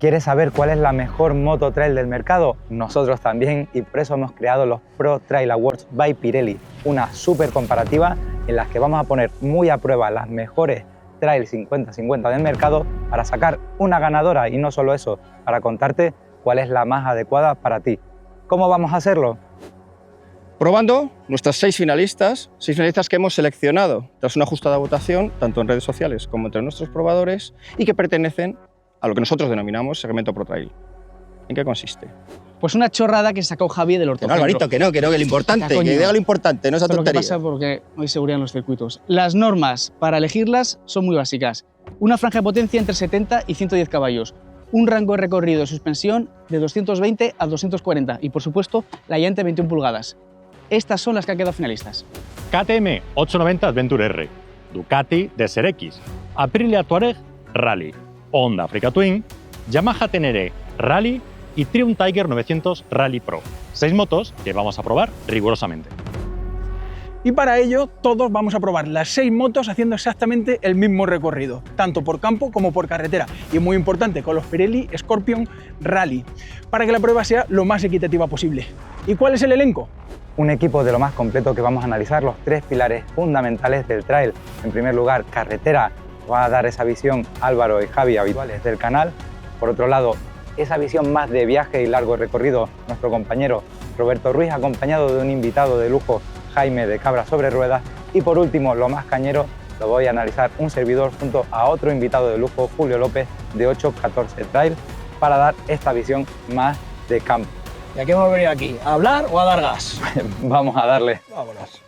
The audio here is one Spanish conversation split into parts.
¿Quieres saber cuál es la mejor moto trail del mercado? Nosotros también, y por eso hemos creado los Pro Trail Awards by Pirelli, una súper comparativa en las que vamos a poner muy a prueba las mejores trail 50-50 del mercado para sacar una ganadora, y no solo eso, para contarte cuál es la más adecuada para ti. ¿Cómo vamos a hacerlo? Probando nuestras 6 finalistas que hemos seleccionado tras una ajustada votación, tanto en redes sociales como entre nuestros probadores, y que pertenecen a lo que nosotros denominamos segmento Pro Trail. ¿En qué consiste? Pues una chorrada que sacó Javi del Ortocentro. No, Alvarito, que no, lo importante, que diga lo importante, no esa tontería. Lo que pasa porque no hay seguridad en los circuitos. Las normas para elegirlas son muy básicas. Una franja de potencia entre 70 y 110 caballos. Un rango de recorrido de suspensión de 220 a 240 y, por supuesto, la llanta de 21 pulgadas. Estas son las que han quedado finalistas. KTM 890 Adventure R, Ducati Desert X, Aprilia Touareg Rally, Honda Africa Twin, Yamaha Tenere Rally y Triumph Tiger 900 Rally Pro. 6 motos que vamos a probar rigurosamente. Y para ello, todos vamos a probar las 6 motos haciendo exactamente el mismo recorrido, tanto por campo como por carretera. Y muy importante, con los Pirelli Scorpion Rally, para que la prueba sea lo más equitativa posible. ¿Y cuál es el elenco? Un equipo de lo más completo que vamos a analizar los 3 pilares fundamentales del trail. En primer lugar, carretera. Va a dar esa visión Álvaro y Javi, habituales del canal. Por otro lado, esa visión más de viaje y largo recorrido, nuestro compañero Roberto Ruiz, acompañado de un invitado de lujo, Jaime de Cabra sobre Ruedas. Y por último, lo más cañero, lo voy a analizar un servidor junto a otro invitado de lujo, Julio López, de 814 Trail, para dar esta visión más de campo. ¿Y a qué hemos venido aquí? ¿A hablar o a dar gas? Vamos a darle. Vámonos.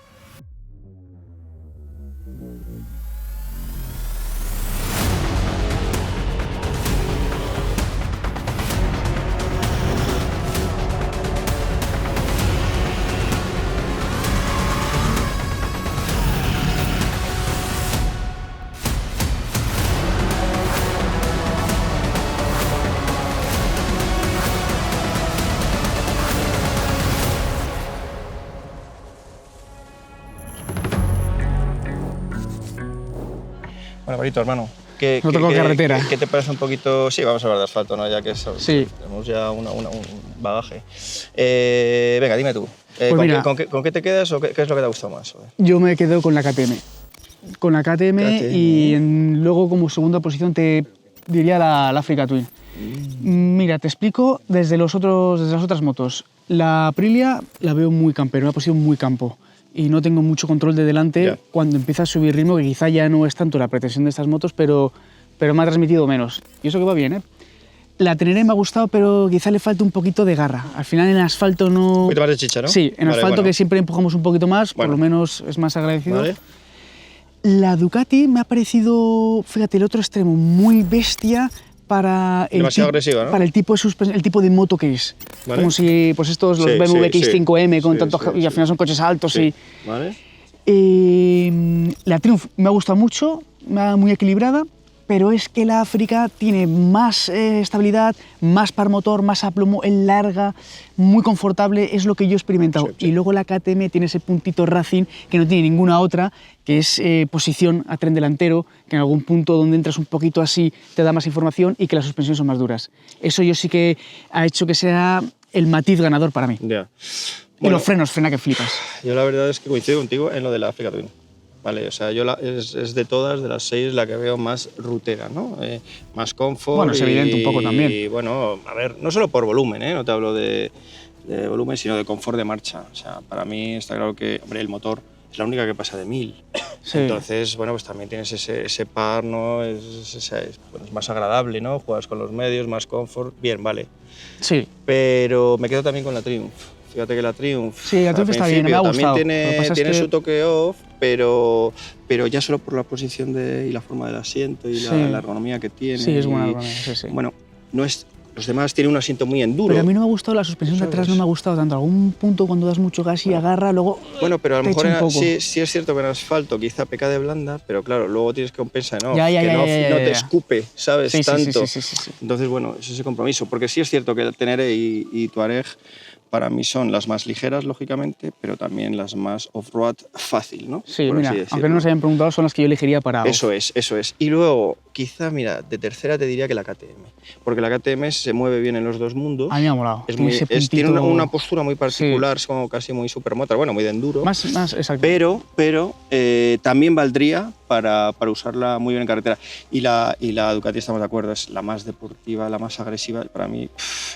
Bueno, Alvarito, hermano, No tengo carretera. ¿Qué te parece un poquito? Sí, vamos a hablar de asfalto, ¿no? Ya que eso, sí. Tenemos ya un bagaje. Venga, dime tú. Pues mira, ¿Con qué te quedas o qué es lo que te ha gustado más? Yo me quedo con la KTM. Con la KTM y luego como segunda posición te diría la Africa Twin. Mira, te explico desde las otras motos. La Aprilia la veo muy campero, una posición muy campo. Y no tengo mucho control de delante cuando empieza a subir ritmo, que quizá ya no es tanto la pretensión de estas motos, pero me ha transmitido menos. Y eso que va bien, ¿eh? La Tenere me ha gustado, pero quizá le falta un poquito de garra. Al final en asfalto no... Un poquito más de chicha, ¿no? Sí, en asfalto que siempre empujamos un poquito más, por lo menos es más agradecido. Vale. La Ducati me ha parecido, fíjate, el otro extremo, muy bestia para demasiado agresiva, ¿no? Para el tipo de moto que es. Vale. Como si pues estos los BMW X5M con tanto y al final son coches altos sí. Vale. La Triumph me ha gustado mucho, muy equilibrada, pero es que la África tiene más estabilidad, más par motor, más aplomo, es larga, muy confortable, es lo que yo he experimentado. Y luego la KTM tiene ese puntito Racing que no tiene ninguna otra, que es posición a tren delantero, que en algún punto donde entras un poquito así te da más información y que las suspensiones son más duras. Eso yo sí que ha hecho que sea el matiz ganador para mí. Ya. Y los frenos, frena que flipas. Yo la verdad es que coincido contigo en lo de la Africa Twin. Vale, o sea, yo es de todas, de las 6, la que veo más rutera, ¿no? Más confort. Bueno, es evidente un poco también. Y bueno, a ver, no solo por volumen, no te hablo de volumen, sino de confort de marcha. O sea, para mí está claro que, hombre, el motor es la única que pasa de 1000. Sí. Entonces, bueno, pues también tienes ese par, ¿no? Es más agradable, ¿no? Juegas con los medios, más confort, bien, vale. Sí. Pero me quedo también con la Triumph. Fíjate que la Triumph, sí, la Triumph está bien, me ha gustado. También tiene su toque off, pero ya solo por la posición y la forma del asiento y la ergonomía que tiene. Sí, es buena ergonomía, sí. Bueno, los demás tienen un asiento muy enduro. Pero a mí no me ha gustado la suspensión de atrás, no me ha gustado tanto. Algún punto cuando das mucho gas y agarra, luego bueno, pero a lo mejor sí es cierto que en asfalto quizá peca de blanda, pero claro, luego tienes que compensar, ¿no? Que no te escupe, ¿sabes? Tanto. Sí. Entonces, bueno, es ese compromiso. Porque sí es cierto que el Tenere y Touareg para mí son las más ligeras, lógicamente, pero también las más off-road fácil, ¿no? Sí, mira, aunque no nos hayan preguntado, son las que yo elegiría para Eso es. Y luego, quizá, mira, de tercera te diría que la KTM, porque la KTM se mueve bien en los dos mundos. A mí me ha molado. Tiene una postura muy particular, es como casi muy supermoto, bueno, muy de enduro. Más exacto. Pero también valdría para usarla muy bien en carretera. Y la Ducati, estamos de acuerdo, es la más deportiva, la más agresiva. Para mí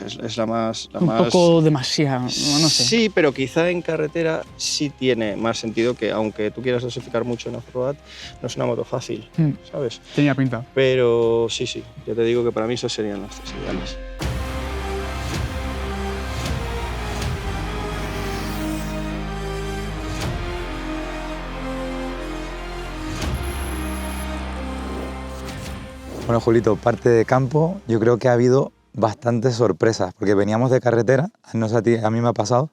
es la más... Un poco demasiado, no sé. Sí, pero quizá en carretera sí tiene más sentido, que aunque tú quieras dosificar mucho en off-road, no es una moto fácil, ¿sabes? Tenía pinta. Pero sí, yo te digo que para mí esos serían los tres ideales. Bueno, Julito, parte de campo, yo creo que ha habido bastantes sorpresas, porque veníamos de carretera, no sé a mí me ha pasado,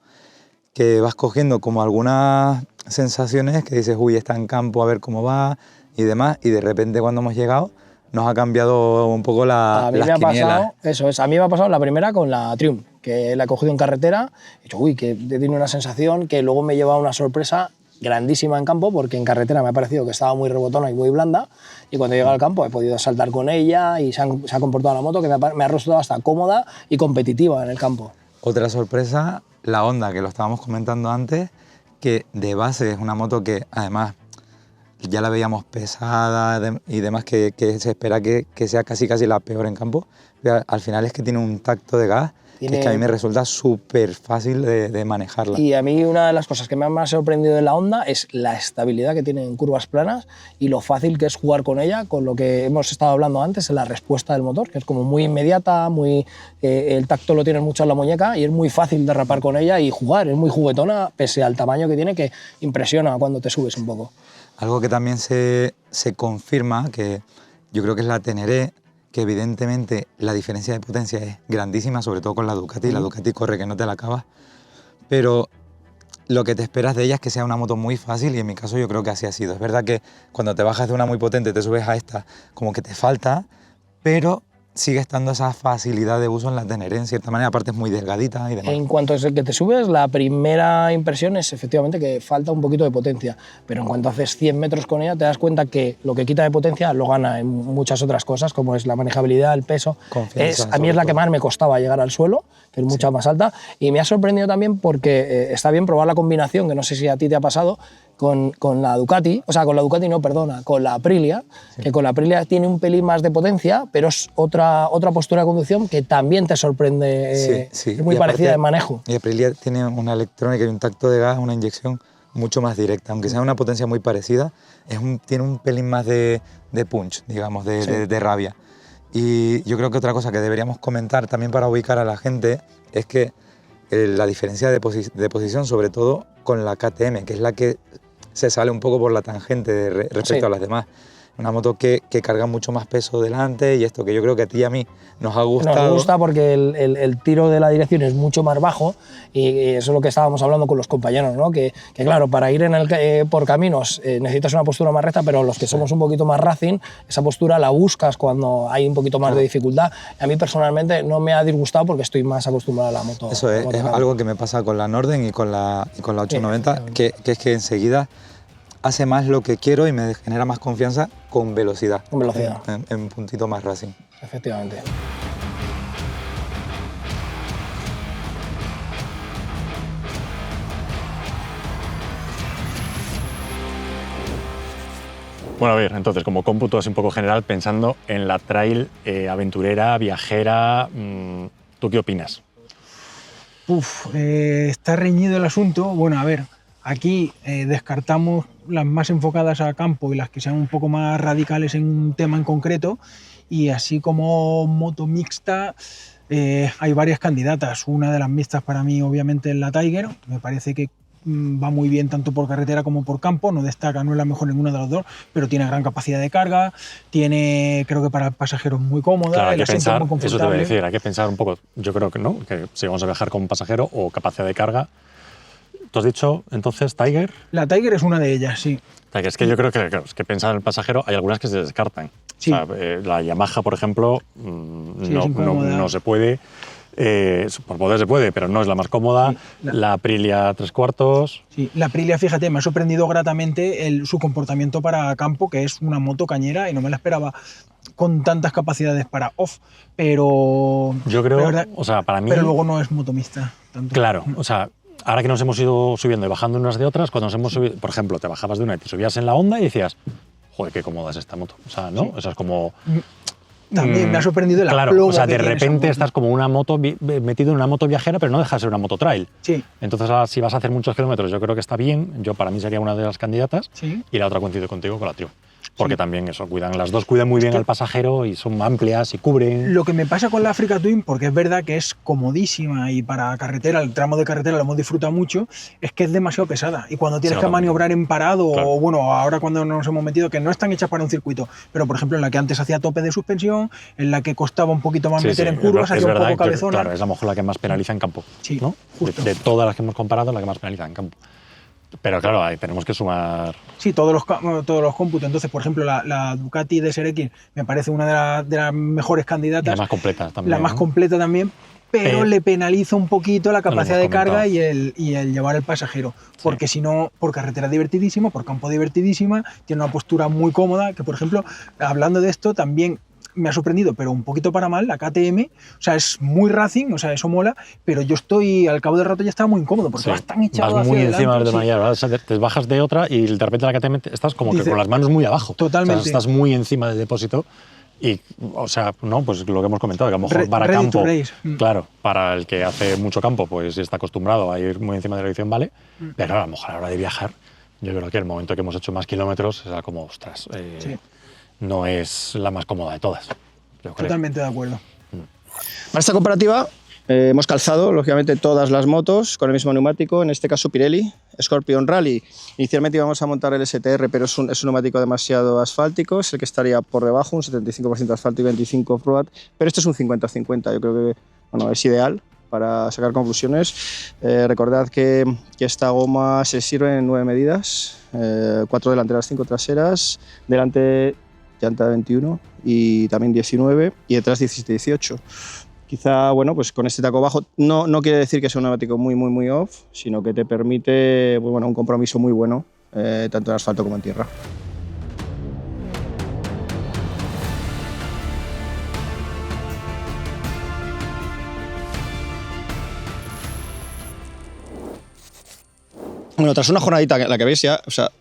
que vas cogiendo como algunas sensaciones que dices, uy, está en campo, a ver cómo va y demás, y de repente cuando hemos llegado nos ha cambiado un poco las quinielas. A mí me ha pasado la primera con la Triumph, que la he cogido en carretera, he dicho, uy, que tiene una sensación que luego me lleva a una sorpresa grandísima en campo, porque en carretera me ha parecido que estaba muy rebotona y muy blanda, y cuando he llegado al campo he podido saltar con ella y se ha comportado la moto que me ha resultado hasta cómoda y competitiva en el campo. Otra sorpresa, la Honda, que lo estábamos comentando antes, que de base es una moto que además ya la veíamos pesada y demás, que se espera que sea casi la peor en campo, pero al final es que tiene un tacto de gas que es que a mí me resulta súper fácil de manejarla. Y a mí una de las cosas que me ha sorprendido de la Honda es la estabilidad que tiene en curvas planas y lo fácil que es jugar con ella, con lo que hemos estado hablando antes, en la respuesta del motor, que es como muy inmediata, el tacto lo tienes mucho en la muñeca y es muy fácil derrapar con ella y jugar, es muy juguetona pese al tamaño que tiene, que impresiona cuando te subes un poco. Algo que también se confirma, que yo creo que es la Teneré, que evidentemente la diferencia de potencia es grandísima, sobre todo con la Ducati. La Ducati corre que no te la acabas, pero lo que te esperas de ella es que sea una moto muy fácil y en mi caso yo creo que así ha sido. Es verdad que cuando te bajas de una muy potente te subes a esta, como que te falta, pero sigue estando esa facilidad de uso en la Teneré, en cierta manera, aparte es muy delgadita y demás. En cuanto a que te subes, la primera impresión es efectivamente que falta un poquito de potencia, pero en cuanto haces 100 metros con ella te das cuenta que lo que quita de potencia lo gana en muchas otras cosas, como es la manejabilidad, el peso. A mí es la que más me costaba llegar al suelo, que es mucha más alta, y me ha sorprendido también porque está bien probar la combinación, que no sé si a ti te ha pasado, con la Ducati, o sea, con la Ducati no, perdona, con la Aprilia, que con la Aprilia tiene un pelín más de potencia, pero es otra postura de conducción que también te sorprende, es muy parecida de manejo. Y Aprilia tiene una electrónica y un tacto de gas, una inyección mucho más directa, aunque sea una potencia muy parecida, tiene un pelín más de punch, digamos, de rabia. Y yo creo que otra cosa que deberíamos comentar también para ubicar a la gente es que la diferencia de posición, sobre todo con la KTM, que es la que se sale un poco por la tangente respecto a las demás. Una moto que carga mucho más peso delante y esto que yo creo que a ti y a mí nos ha gustado. Nos gusta porque el tiro de la dirección es mucho más bajo y eso es lo que estábamos hablando con los compañeros, ¿no? Que claro, para ir por caminos necesitas una postura más recta, pero los que somos un poquito más racing, esa postura la buscas cuando hay un poquito más de dificultad. A mí personalmente no me ha disgustado porque estoy más acostumbrado a la moto. Eso es algo que me pasa con la Norden y con la 890, que es que enseguida hace más lo que quiero y me genera más confianza con velocidad. Con velocidad. En un puntito más racing. Efectivamente. Bueno, a ver, entonces, como cómputo así un poco general, pensando en la trail aventurera, viajera, ¿tú qué opinas? Está reñido el asunto. Bueno, a ver, aquí descartamos las más enfocadas a campo y las que sean un poco más radicales en un tema en concreto, y así como moto mixta hay varias candidatas. Una de las mixtas para mí obviamente es la Tiger, me parece que va muy bien tanto por carretera como por campo, no destaca, no es la mejor ninguna de las dos, pero tiene gran capacidad de carga, tiene, creo que para pasajeros muy cómoda, claro, el asiento es muy confortable. Eso te voy a decir, hay que pensar un poco, yo creo que no, que si vamos a viajar con pasajero o capacidad de carga. ¿Tú has dicho entonces Tiger? La Tiger es una de ellas, sí. Tiger, es que yo creo que, claro, es que pensar en el pasajero hay algunas que se descartan. Sí. O sea, la Yamaha, por ejemplo, no se puede. Por poder se puede, pero no es la más cómoda. Sí, la Aprilia 3/4. Sí, la Aprilia, fíjate, me ha sorprendido gratamente su comportamiento para campo, que es una moto cañera y no me la esperaba con tantas capacidades para off, pero... Yo creo, verdad, o sea, para mí... Pero luego no es motomista tanto. Claro, o sea, ahora que nos hemos ido subiendo y bajando unas de otras, cuando nos hemos subido, por ejemplo, te bajabas de una y te subías en la Honda y decías, joder, qué cómoda es esta moto. O sea, ¿no? Sí. O sea, es como... También me ha sorprendido el Claro, aplomo o sea, que de tiene esa repente moto. estás como una moto metido en una moto viajera, pero no deja de ser una moto trail. Sí, Entonces, ahora, si vas a hacer muchos kilómetros, yo creo que está bien. Yo, para mí, sería una de las candidatas. sí. Y la otra coincido contigo con la Triumph. Porque Sí. también eso, las dos cuidan muy bien al pasajero y son amplias y cubren. Lo que me pasa con la Africa Twin, porque es verdad que es comodísima y para carretera, el tramo de carretera lo hemos disfrutado mucho, es que es demasiado pesada. Y cuando tienes Se que nota maniobrar en parado, Claro. o bueno, ahora cuando nos hemos metido, que no están hechas para un circuito, pero por ejemplo en la que antes hacía tope de suspensión, en la que costaba un poquito más Sí, meter sí, en curvas, es hacía un verdad poco que, cabezona. claro, es a lo mejor la que más penaliza en campo. Sí, ¿no? justo. De todas las que hemos comparado, la que más penaliza en campo. Pero claro, ahí tenemos que sumar... Sí, todos los cómputos. Entonces, por ejemplo, la Ducati DSR-X me parece una de las mejores candidatas. La más completa también. La más ¿no? completa también, pero le penaliza un poquito la lo hemos capacidad de carga comentado. y el llevar el pasajero. Porque si no, por carretera divertidísima, por campo divertidísima, tiene una postura muy cómoda, que por ejemplo, hablando de esto, también me ha sorprendido, pero un poquito para mal, la KTM, o sea, es muy racing, o sea, eso mola, pero yo estoy, al cabo del rato ya estaba muy incómodo, porque Sí. vas tan echado Vas muy hacia encima adelante, de sí. manera, ¿verdad? O sea, te bajas de otra y de repente la KTM estás como que Dice- con las manos muy abajo. Totalmente. O sea, estás muy encima del depósito y, o sea, no, pues lo que hemos comentado, que a lo mejor para Ready campo, to race. claro, para el que hace mucho campo, pues está acostumbrado a ir muy encima de la dirección, vale, pero a lo mejor a la hora de viajar, yo creo que el momento que hemos hecho más kilómetros era como, ostras, Sí. no es la más cómoda de todas. Yo creo. Totalmente de acuerdo. Para esta comparativa hemos calzado, lógicamente, todas las motos con el mismo neumático, en este caso Pirelli, Scorpion Rally. Inicialmente íbamos a montar el STR, pero es un neumático demasiado asfáltico, es el que estaría por debajo, un 75% asfalto y 25 off-road, pero este es un 50-50, yo creo que bueno, es ideal para sacar conclusiones. Recordad que esta goma se sirve en 9 medidas, 4 delanteras, 5 traseras, delante llanta 21 y también 19 y detrás 17-18. Quizá, bueno, pues con este taco bajo no quiere decir que sea un neumático muy off, sino que te permite pues bueno, un compromiso muy bueno, tanto en asfalto como en tierra. Bueno, tras una jornadita, la que veis ya, o sea,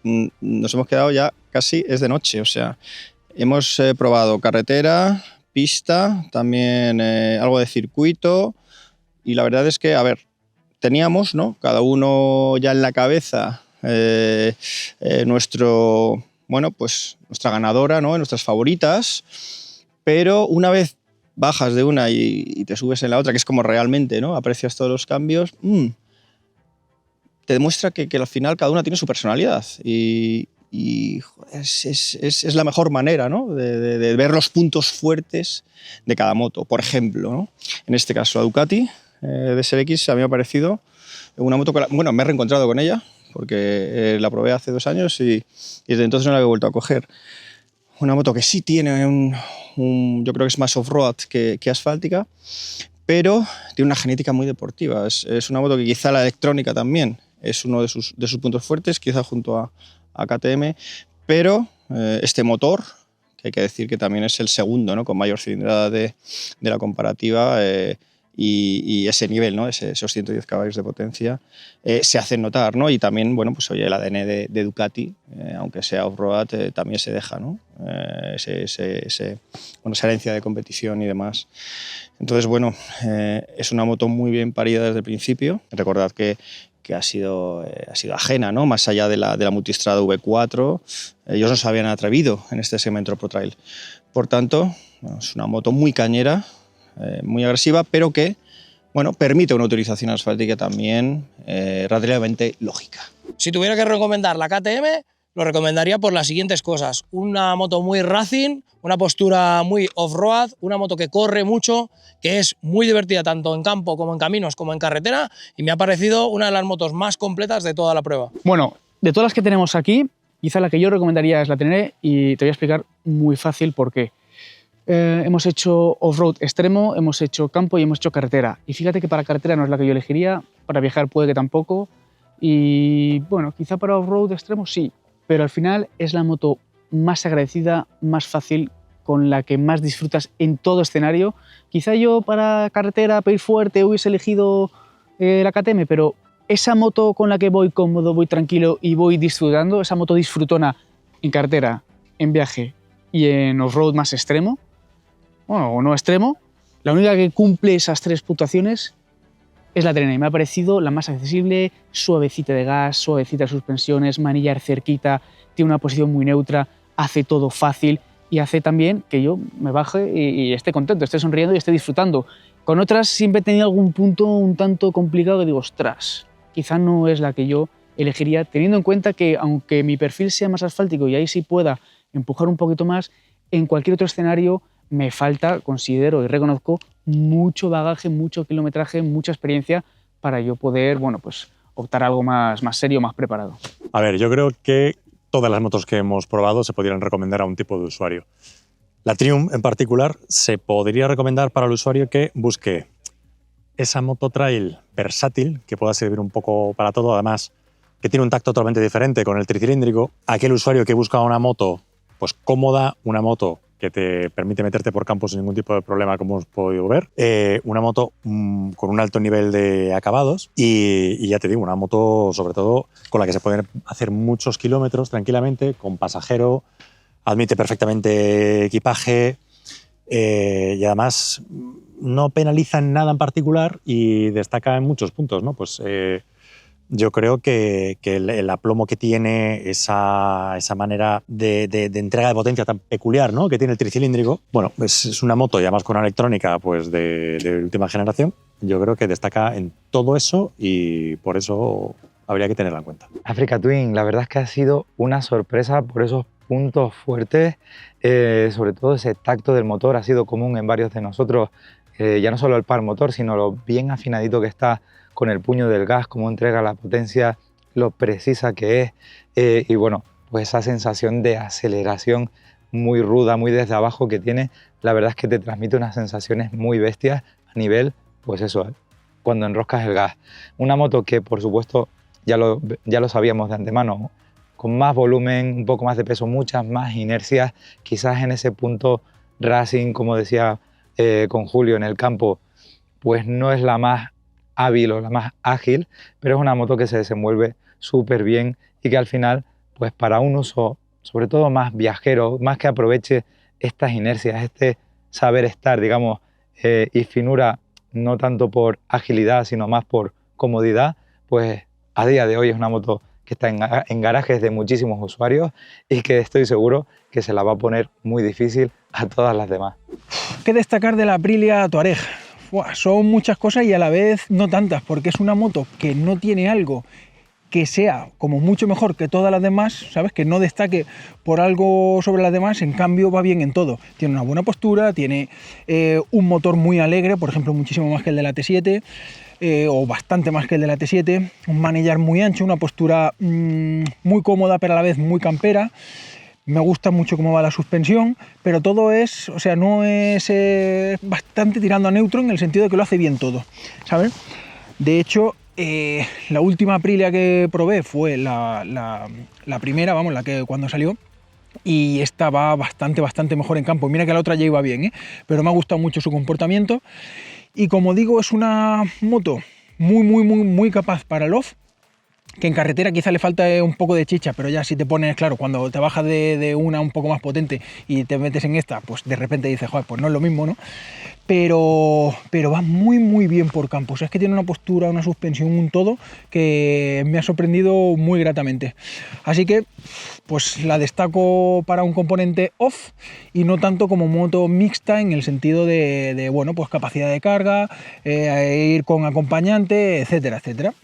nos hemos quedado ya casi es de noche, o sea, hemos probado carretera, pista, también algo de circuito y la verdad es que, a ver, teníamos, ¿no? Cada uno ya en la cabeza bueno, pues nuestra ganadora, ¿no? Nuestras favoritas, pero una vez bajas de una y te subes en la otra, que es como realmente, ¿no? Aprecias todos los cambios, te demuestra que al final cada una tiene su personalidad y joder, es la mejor manera, ¿no? de ver los puntos fuertes de cada moto. Por ejemplo, ¿no? En este caso la Ducati DSR-X a mí me ha parecido una moto que, bueno, me he reencontrado con ella porque la probé hace 2 años y desde entonces no la he vuelto a coger. Una moto que sí tiene yo creo que es más off-road que asfáltica, pero tiene una genética muy deportiva. Es una moto que quizá la electrónica también es uno de sus puntos fuertes, quizá junto a KTM, pero este motor, que hay que decir que también es el segundo, ¿no? Con mayor cilindrada de la comparativa, y ese nivel, ¿no? Esos 110 caballos de potencia, se hacen notar, ¿no? Y también, bueno, pues oye, el ADN de Ducati, aunque sea off-road, también se deja, ¿no? Esa herencia de competición y demás. Entonces, bueno, es una moto muy bien parida desde el principio. Recordad que ha sido ajena, ¿no? Más allá de la Multistrada V4, ellos no se habían atrevido en este segmento Pro Trail. Por tanto, bueno, es una moto muy cañera, muy agresiva, pero que bueno, permite una utilización asfáltica también relativamente lógica. Si tuviera que recomendar la KTM, lo recomendaría por las siguientes cosas. Una moto muy racing, una postura muy off-road, una moto que corre mucho, que es muy divertida tanto en campo como en caminos como en carretera, y me ha parecido una de las motos más completas de toda la prueba. Bueno, de todas las que tenemos aquí, quizá la que yo recomendaría es la Teneré y te voy a explicar muy fácil por qué. hemos hecho off-road extremo, hemos hecho campo y hemos hecho carretera. Y fíjate que para carretera no es la que yo elegiría, para viajar puede que tampoco. Y bueno, quizá para off-road extremo sí, pero al final es la moto más agradecida, más fácil, con la que más disfrutas en todo escenario. Quizá yo para carretera, para ir fuerte, hubiese elegido la KTM, pero esa moto con la que voy cómodo, voy tranquilo y voy disfrutando, esa moto disfrutona en carretera, en viaje y en off-road más extremo, bueno, o no extremo, la única que cumple esas 3 puntuaciones es la Trena y me ha parecido la más accesible, suavecita de gas, suavecita de suspensiones, manillar cerquita, tiene una posición muy neutra, hace todo fácil y hace también que yo me baje y esté contento, esté sonriendo y esté disfrutando. Con otras siempre he tenido algún punto un tanto complicado que digo, ostras, quizá no es la que yo elegiría, teniendo en cuenta que aunque mi perfil sea más asfáltico y ahí sí pueda empujar un poquito más, en cualquier otro escenario me falta, considero y reconozco, mucho bagaje, mucho kilometraje, mucha experiencia para yo poder, bueno, pues optar a algo más serio, más preparado. A ver, yo creo que todas las motos que hemos probado se podrían recomendar a un tipo de usuario. La Triumph en particular se podría recomendar para el usuario que busque esa moto trail versátil, que pueda servir un poco para todo, además que tiene un tacto totalmente diferente con el tricilíndrico. Aquel usuario que busca una moto pues cómoda, una moto que te permite meterte por campo sin ningún tipo de problema, como hemos podido ver. Una moto con un alto nivel de acabados y ya te digo, una moto sobre todo con la que se pueden hacer muchos kilómetros tranquilamente, con pasajero, admite perfectamente equipaje y además no penaliza en nada en particular y destaca en muchos puntos, ¿no? Pues yo creo que el aplomo que tiene, esa manera de entrega de potencia tan peculiar, ¿no?, que tiene el tricilíndrico, bueno, es una moto y además con una electrónica pues de última generación. Yo creo que destaca en todo eso y por eso habría que tenerla en cuenta. Africa Twin, la verdad es que ha sido una sorpresa por esos puntos fuertes, sobre todo ese tacto del motor ha sido común en varios de nosotros, ya no solo el par motor, sino lo bien afinadito que está con el puño del gas, cómo entrega la potencia, lo precisa que es, y bueno, pues esa sensación de aceleración muy ruda, muy desde abajo que tiene, la verdad es que te transmite unas sensaciones muy bestias a nivel, pues eso, cuando enroscas el gas. Una moto que, por supuesto, ya lo sabíamos de antemano, con más volumen, un poco más de peso, muchas más inercias, quizás en ese punto racing, como decía con Julio, en el campo, pues no es la más hábil o la más ágil, pero es una moto que se desenvuelve súper bien y que al final, pues para un uso, sobre todo más viajero, más que aproveche estas inercias, este saber estar, digamos, y finura, no tanto por agilidad, sino más por comodidad, pues a día de hoy es una moto que está en garajes de muchísimos usuarios y que estoy seguro que se la va a poner muy difícil a todas las demás. ¿Qué destacar de la Aprilia Touareg? Son muchas cosas y a la vez no tantas, porque es una moto que no tiene algo que sea como mucho mejor que todas las demás, ¿sabes? Que no destaque por algo sobre las demás, en cambio va bien en todo. Tiene una buena postura, tiene un motor muy alegre, por ejemplo, muchísimo más que el de la T7, o bastante más que el de la T7, un manillar muy ancho, una postura muy cómoda, pero a la vez muy campera. Me gusta mucho cómo va la suspensión, pero todo es, o sea, no es bastante tirando a neutro en el sentido de que lo hace bien todo, ¿sabes? De hecho, la última Aprilia que probé fue la primera, vamos, la que cuando salió, y esta va bastante mejor en campo. Mira que la otra ya iba bien, pero me ha gustado mucho su comportamiento. Y como digo, es una moto muy capaz para el off, que en carretera quizá le falta un poco de chicha, pero ya si te pones, claro, cuando te bajas de una un poco más potente y te metes en esta, pues de repente dices, joder, pues no es lo mismo, ¿no? Pero va muy bien por campo. O sea, es que tiene una postura, una suspensión, un todo que me ha sorprendido muy gratamente. Así que, pues la destaco para un componente off y no tanto como moto mixta en el sentido de bueno, pues capacidad de carga, ir con acompañante, etcétera.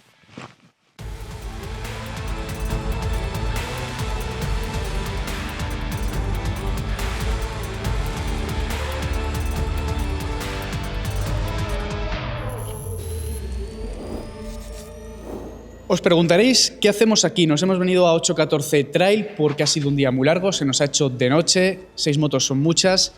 Os preguntaréis qué hacemos aquí. Nos hemos venido a 814 Trail porque ha sido un día muy largo, se nos ha hecho de noche, 6 motos son muchas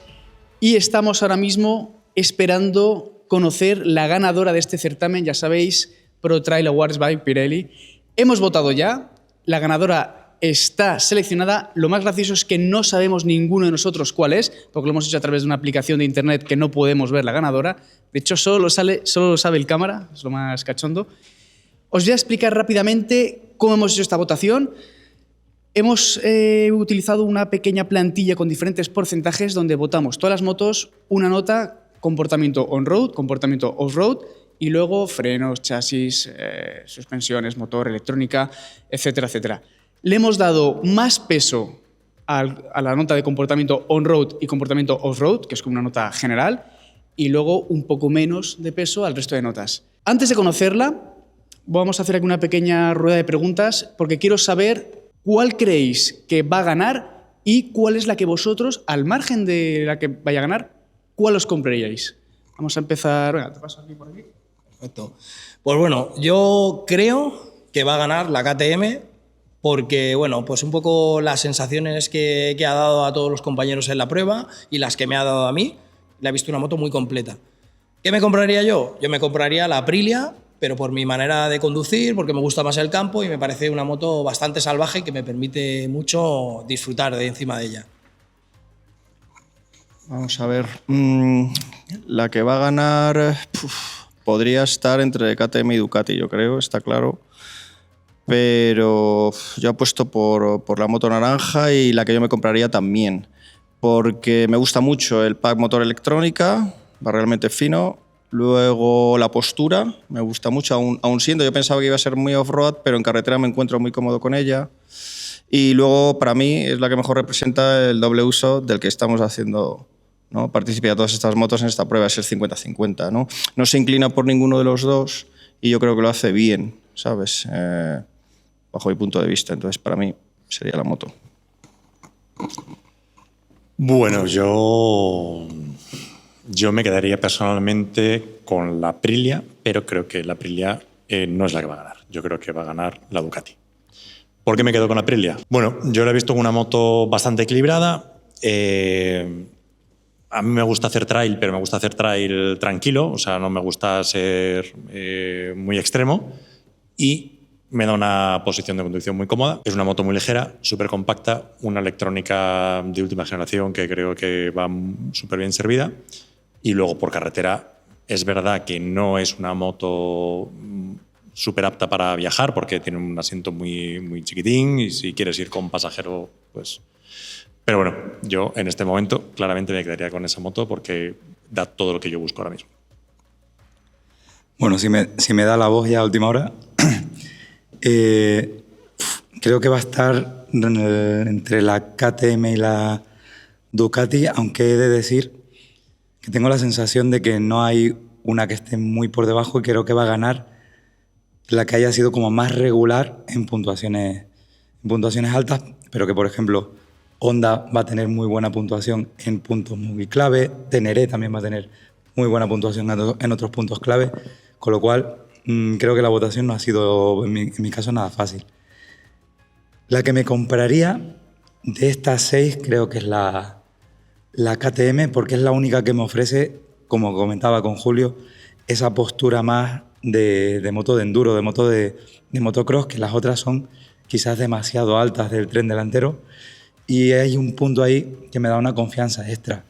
y estamos ahora mismo esperando conocer la ganadora de este certamen, ya sabéis, Pro Trail Awards by Pirelli. Hemos votado ya, la ganadora está seleccionada. Lo más gracioso es que no sabemos ninguno de nosotros cuál es, porque lo hemos hecho a través de una aplicación de internet que no podemos ver la ganadora. De hecho, solo lo sabe el cámara, es lo más cachondo. Os voy a explicar rápidamente cómo hemos hecho esta votación. Hemos utilizado una pequeña plantilla con diferentes porcentajes donde votamos todas las motos, una nota, comportamiento on-road, comportamiento off-road y luego frenos, chasis, suspensiones, motor, electrónica, etcétera, etcétera. Le hemos dado más peso a la nota de comportamiento on-road y comportamiento off-road, que es como una nota general, y luego un poco menos de peso al resto de notas. Antes de conocerla, vamos a hacer aquí una pequeña rueda de preguntas porque quiero saber cuál creéis que va a ganar y cuál es la que vosotros, al margen de la que vaya a ganar, cuál os compraríais. Vamos a empezar. Venga, te paso aquí por aquí. Perfecto. Pues bueno, yo creo que va a ganar la KTM porque, bueno, pues un poco las sensaciones que ha dado a todos los compañeros en la prueba y las que me ha dado a mí, le he visto una moto muy completa. ¿Qué me compraría yo? Yo me compraría la Aprilia, pero por mi manera de conducir, porque me gusta más el campo y me parece una moto bastante salvaje que me permite mucho disfrutar de encima de ella. Vamos a ver. La que va a ganar podría estar entre KTM y Ducati, yo creo, está claro. Pero yo apuesto por la moto naranja y la que yo me compraría también, porque me gusta mucho el pack motor electrónica, va realmente fino. Luego la postura, me gusta mucho, aún siendo, yo pensaba que iba a ser muy off-road, pero en carretera me encuentro muy cómodo con ella. Y luego, para mí, es la que mejor representa el doble uso del que estamos haciendo, ¿no? Participé a todas estas motos en esta prueba, es el 50-50, ¿no? No se inclina por ninguno de los dos y yo creo que lo hace bien, ¿sabes? Bajo mi punto de vista, entonces para mí sería la moto. Bueno, yo me quedaría personalmente con la Aprilia, pero creo que la Aprilia no es la que va a ganar. Yo creo que va a ganar la Ducati. ¿Por qué me quedo con la Aprilia? Bueno, yo la he visto con una moto bastante equilibrada. A mí me gusta hacer trail, pero me gusta hacer trail tranquilo, o sea, no me gusta ser muy extremo. Y me da una posición de conducción muy cómoda. Es una moto muy ligera, súper compacta, una electrónica de última generación que creo que va súper bien servida. Y luego por carretera es verdad que no es una moto súper apta para viajar porque tiene un asiento muy, muy chiquitín y si quieres ir con pasajero, pues... Pero bueno, yo en este momento claramente me quedaría con esa moto porque da todo lo que yo busco ahora mismo. Bueno, si me da la voz ya a última hora, creo que va a estar entre la KTM y la Ducati, aunque he de decir que tengo la sensación de que no hay una que esté muy por debajo y creo que va a ganar la que haya sido como más regular en puntuaciones altas, pero que, por ejemplo, Honda va a tener muy buena puntuación en puntos muy clave, Teneré también va a tener muy buena puntuación en otros puntos clave, con lo cual creo que la votación no ha sido, en mi caso, nada fácil. La que me compraría de estas 6 creo que es la KTM, porque es la única que me ofrece, como comentaba con Julio, esa postura más de moto de enduro, de motocross, que las otras son quizás demasiado altas del tren delantero, y hay un punto ahí que me da una confianza extra.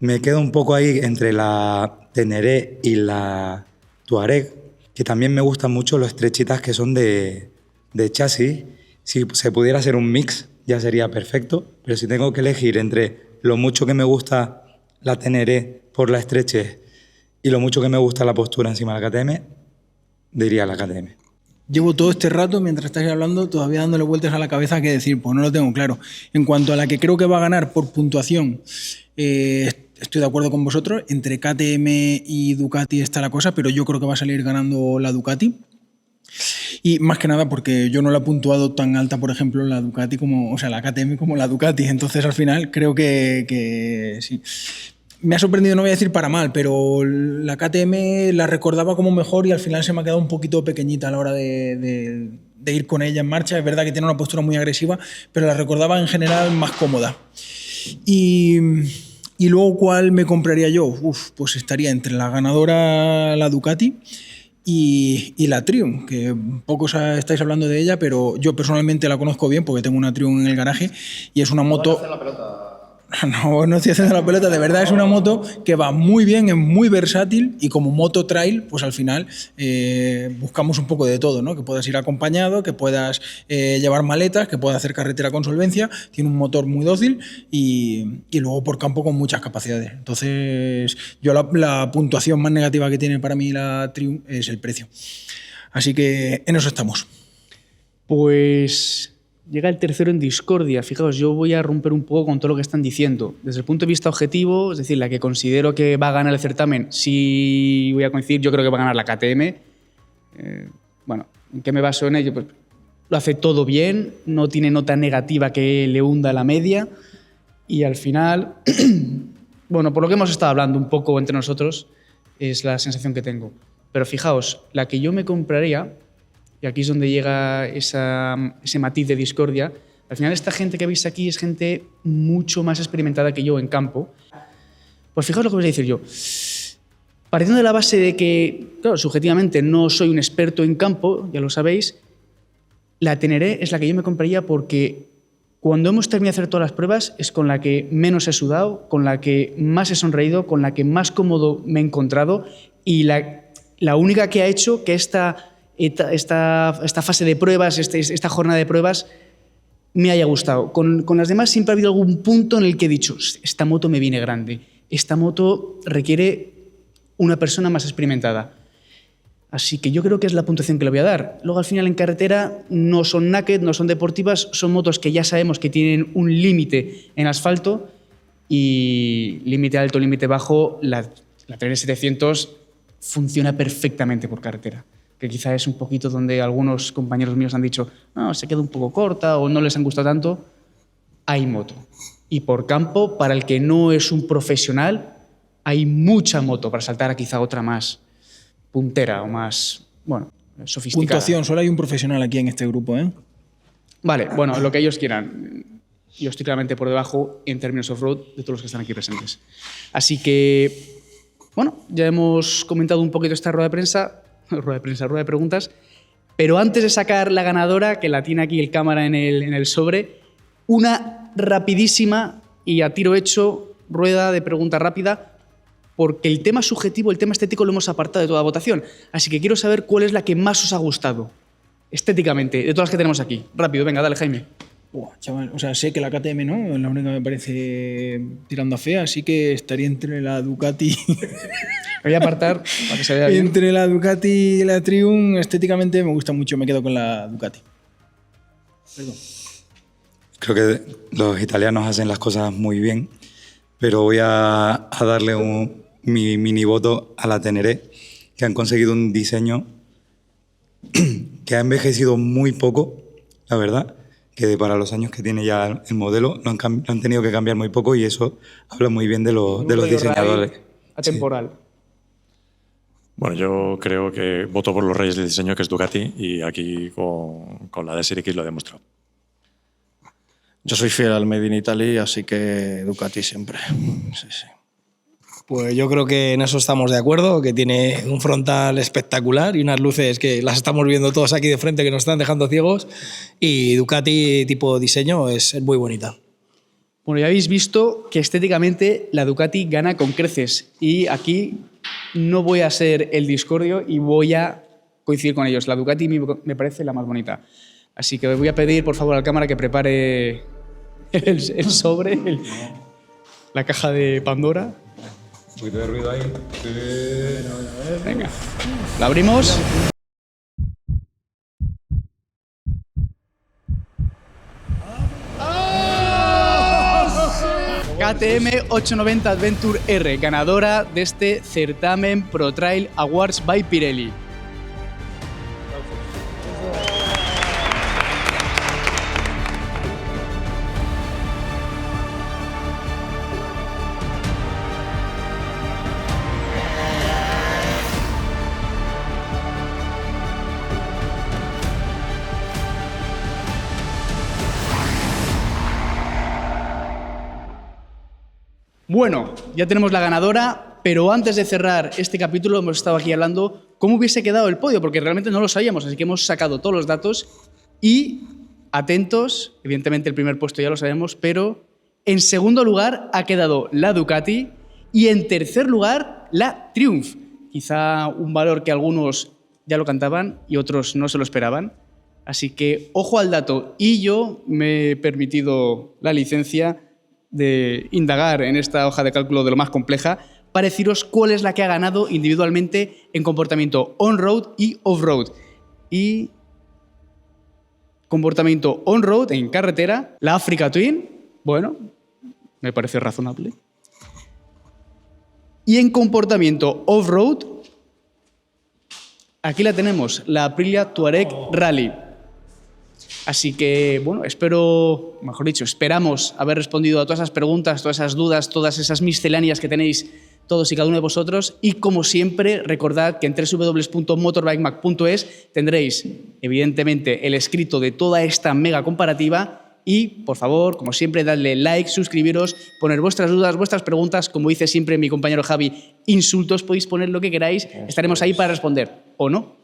Me quedo un poco ahí entre la Teneré y la Touareg, que también me gustan mucho lo estrechitas que son de chasis. Si se pudiera hacer un mix ya sería perfecto, pero si tengo que elegir entre lo mucho que me gusta la Teneré por la estrechez y lo mucho que me gusta la postura encima de la KTM, diría la KTM. Llevo todo este rato, mientras estáis hablando, todavía dándole vueltas a la cabeza que decir, pues no lo tengo claro. En cuanto a la que creo que va a ganar por puntuación, estoy de acuerdo con vosotros, entre KTM y Ducati está la cosa, pero yo creo que va a salir ganando la Ducati. Y más que nada porque yo no la he puntuado tan alta, por ejemplo, la Ducati como, o sea, la KTM como la Ducati. Entonces, al final, creo que sí. Me ha sorprendido, no voy a decir para mal, pero la KTM la recordaba como mejor y al final se me ha quedado un poquito pequeñita a la hora de ir con ella en marcha. Es verdad que tiene una postura muy agresiva, pero la recordaba en general más cómoda. Y Y luego, ¿cuál me compraría yo? Pues estaría entre la ganadora, la Ducati, y la Triumph, que pocos estáis hablando de ella, pero yo personalmente la conozco bien porque tengo una Triumph en el garaje y es una moto... No estoy haciendo la pelota, de verdad es una moto que va muy bien, es muy versátil y como moto trail, pues al final buscamos un poco de todo, ¿no? Que puedas ir acompañado, que puedas llevar maletas, que puedas hacer carretera con solvencia, tiene un motor muy dócil y luego por campo con muchas capacidades. Entonces yo la puntuación más negativa que tiene para mí la Triumph es el precio. Así que en eso estamos. Pues llega el tercero en discordia. Fijaos, yo voy a romper un poco con todo lo que están diciendo. Desde el punto de vista objetivo, es decir, la que considero que va a ganar el certamen, sí voy a coincidir, yo creo que va a ganar la KTM. Bueno, ¿en qué me baso en ello? Pues lo hace todo bien, no tiene nota negativa que le hunda la media y al final, bueno, por lo que hemos estado hablando un poco entre nosotros, es la sensación que tengo. Pero fijaos, la que yo me compraría, y aquí es donde llega ese matiz de discordia, al final esta gente que veis aquí es gente mucho más experimentada que yo en campo. Pues fijaos lo que os voy a decir yo. Partiendo de la base de que, claro, subjetivamente no soy un experto en campo, ya lo sabéis, la Teneré es la que yo me compraría porque cuando hemos terminado de hacer todas las pruebas es con la que menos he sudado, con la que más he sonreído, con la que más cómodo me he encontrado y la única que ha hecho que esta fase de pruebas, esta jornada de pruebas, me haya gustado. Con las demás siempre ha habido algún punto en el que he dicho, esta moto me viene grande, esta moto requiere una persona más experimentada. Así que yo creo que es la puntuación que le voy a dar. Luego al final en carretera no son naked, no son deportivas, son motos que ya sabemos que tienen un límite en asfalto y límite alto, límite bajo, la Teneré 700 funciona perfectamente por carretera, que quizá es un poquito donde algunos compañeros míos han dicho no, se queda un poco corta o no les han gustado tanto. Hay moto. Y por campo, para el que no es un profesional, hay mucha moto para saltar a quizá otra más puntera o más, bueno, sofisticada. Puntuación, solo hay un profesional aquí en este grupo, ¿eh? Vale, bueno, lo que ellos quieran. Yo estoy claramente por debajo en términos off-road de todos los que están aquí presentes. Así que, bueno, ya hemos comentado un poquito esta rueda de preguntas, pero antes de sacar la ganadora, que la tiene aquí el cámara en el sobre, una rapidísima y a tiro hecho rueda de pregunta rápida, porque el tema subjetivo, el tema estético lo hemos apartado de toda votación. Así que quiero saber cuál es la que más os ha gustado, estéticamente, de todas las que tenemos aquí. Rápido, venga, dale, Jaime. Chaval, o sea, sé que la KTM no, es la única que me parece tirando a fea, así que estaría entre la Ducati. Voy a apartar para que se vea bien. Entre la Ducati y la Triumph, estéticamente me gusta mucho, me quedo con la Ducati. Perdón. Creo que los italianos hacen las cosas muy bien, pero voy a darle mi mini voto a la Teneré, que han conseguido un diseño que ha envejecido muy poco, la verdad, que para los años que tiene ya el modelo lo han tenido que cambiar muy poco y eso habla muy bien de los diseñadores. Atemporal. Sí. Bueno, yo creo que voto por los reyes del diseño, que es Ducati, y aquí con la DSRX lo he demostrado. Yo soy fiel al Made in Italy, así que Ducati siempre. Sí, sí. Pues yo creo que en eso estamos de acuerdo, que tiene un frontal espectacular y unas luces que las estamos viendo todos aquí de frente que nos están dejando ciegos, y Ducati tipo diseño es muy bonita. Bueno, ya habéis visto que estéticamente la Ducati gana con creces y aquí no voy a ser el discordio y voy a coincidir con ellos. La Ducati me parece la más bonita. Así que voy a pedir, por favor, a la cámara que prepare el sobre, la caja de Pandora. Un poquito de ruido ahí. Venga, la abrimos. KTM 890 Adventure R, ganadora de este certamen Pro Trail Awards by Pirelli. Bueno, ya tenemos la ganadora, pero antes de cerrar este capítulo hemos estado aquí hablando cómo hubiese quedado el podio, porque realmente no lo sabíamos, así que hemos sacado todos los datos y atentos, evidentemente el primer puesto ya lo sabemos, pero en segundo lugar ha quedado la Ducati y en tercer lugar la Triumph. Quizá un valor que algunos ya lo cantaban y otros no se lo esperaban. Así que ojo al dato, y yo me he permitido la licencia de indagar en esta hoja de cálculo de lo más compleja para deciros cuál es la que ha ganado individualmente en comportamiento on-road y off-road. Y comportamiento on-road en carretera, la Africa Twin, bueno, me parece razonable. Y en comportamiento off-road, aquí la tenemos, la Aprilia Touareg Rally. Así que, bueno, esperamos haber respondido a todas esas preguntas, todas esas dudas, todas esas misceláneas que tenéis todos y cada uno de vosotros. Y, como siempre, recordad que en www.motorbikemac.es tendréis, evidentemente, el escrito de toda esta mega comparativa. Y, por favor, como siempre, dadle like, suscribiros, poner vuestras dudas, vuestras preguntas. Como dice siempre mi compañero Javi, insultos, podéis poner lo que queráis. Estaremos ahí para responder, ¿o no?